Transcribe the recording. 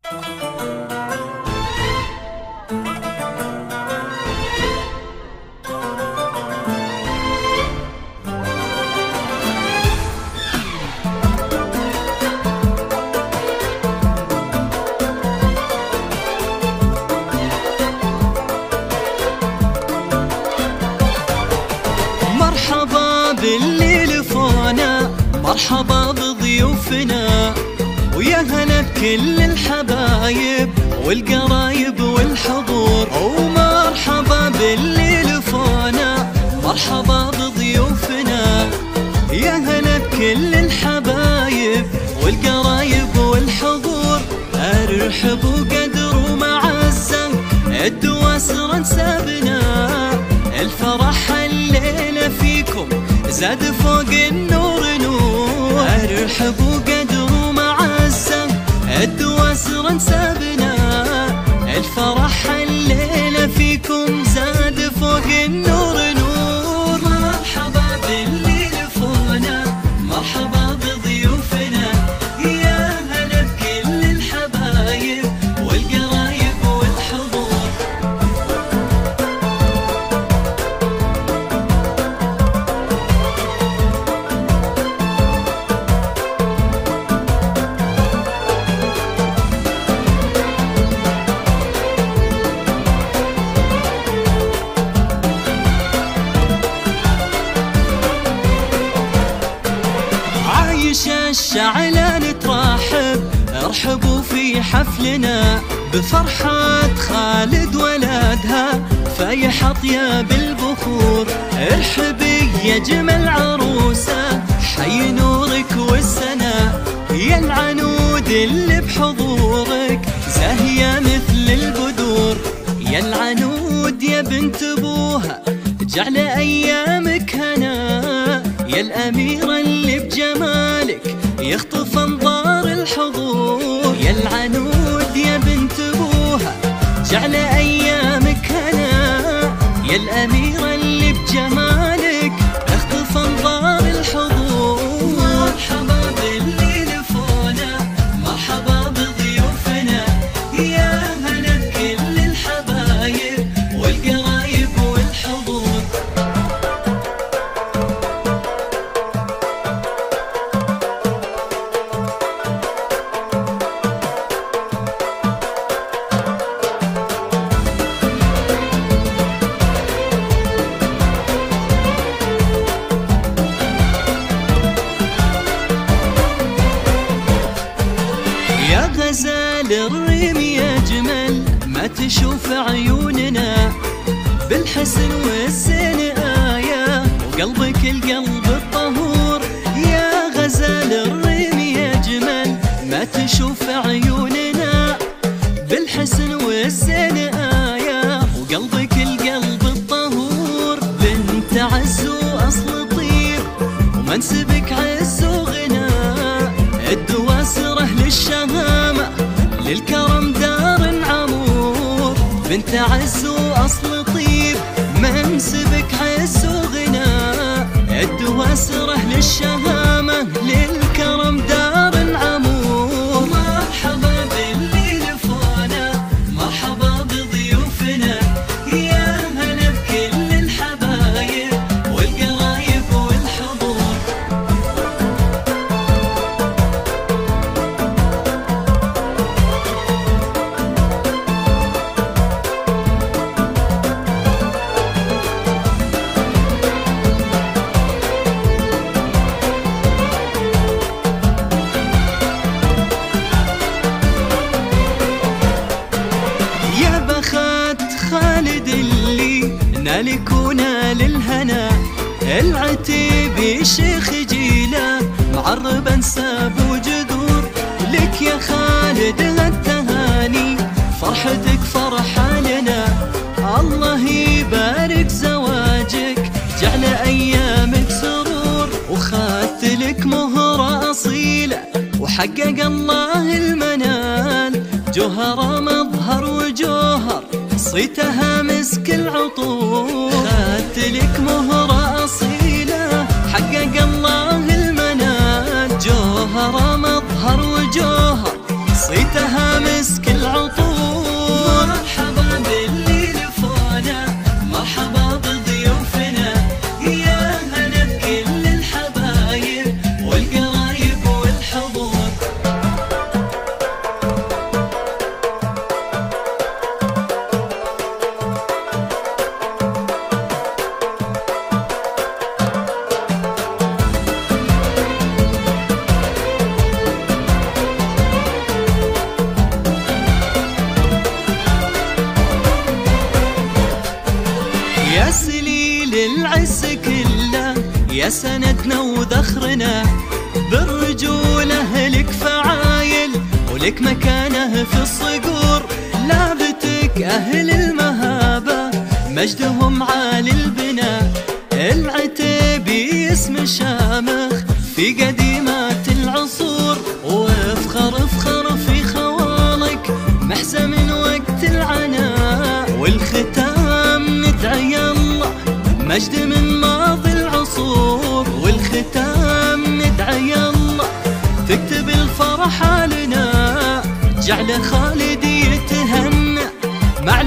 مرحبا باللي لفونا، مرحبا بضيوفنا، ويا هلا بكل الحبايب والقرايب والحضور. ومرحبا باللي لفونا، مرحبا بضيوفنا، يا هلا بكل الحبايب والقرايب والحضور. ارحب وقدر ومعزة الدواسر انسابنا، الفرح الليلة فيكم زاد فوق النور نور. ارحب وقدر ومعزة الدواسر انسابنا، الفرح الليلة فيكم زاد فوق النور نور. مرحبا باللي لفونا، مرحبا بضيوفنا، يا هلا بكل الحبايب والقرايب والحضور. عايش الشعلان ترحب، ارحبوا في حفلنا بفرحة خالد ولدها، فايح اطياب البخور. ارحبي يا جمل عروسة، حي نورك والسناء، يا العنود اللي بحضورك زاهية مثل البدور. يا العنود يا بنت ابوها، جعل ايامك هنا، يا الاميرة اللي بجمالك يخطف انظار الحضور. يا العنود يا بنت ابوها، جعل ايامك هنا، يا الاميرة اللي بجمالك يخطف انظار الحضور. مرحبا باللي لفونا، مرحبا بضيوفنا، يا هلا بكل الحبايب والقرايب والحضور. يا غزال الريم يا جمل ما تشوف عيوننا، بالحسن والزين آية وقلبك القلب الطهور. يا غزال الريم يا جمل ما تشوف عيوننا، بالحسن والزين آية وقلبك القلب الطهور. بنت عز وأصل طيب ومنسبك عز وغنى، الدواسر أهل الشهامة للكرم دار عمور. بنت عز وأصل طيب منسبك عز وغنى، الدواسر أهل الشهامة للكرم دار عمور. مرحبا باللي لفونا، مرحبا بضيوفنا، يا هلا بكل الحبايب والقرايب والحضور. خالد اللي نالك ونال الهنا، العتيبي شيخ جيله معرب انساب وجذور. لك يا خالد هالتهاني فرحتك فرحة لنا، الله يبارك زواجك جعل ايامك سرور. وخذت لك مهرة اصيلة وحقق الله المنال، جوهرة مظهر وجوهر صيتها مسك العطور. خذت لك مهرة أصيلة حقق الله المنال، جوهرة مظهر وجوهر صيتها ريحتها مسك العطور. مرحبا باللي لفونا، مرحبا بضيوفنا، يا هلا بكل الحبايب والقرايب والحضور. يا سليل العز كله، يا سندنا وذخرنا، بالرجولة لك فعايل ولك مكانه في الصقور. لعبتك أهل المهابة مجدهم عالي البناء، العتيبي اسم شامخ في قديمات العصور. وافخر افخر في خوالك محزة من وقت العناء، والختام ندعي الله مجد من ماضي العصور. والختام ندعي الله تكتب الفرح لنا، جعل خالد يتهنى مع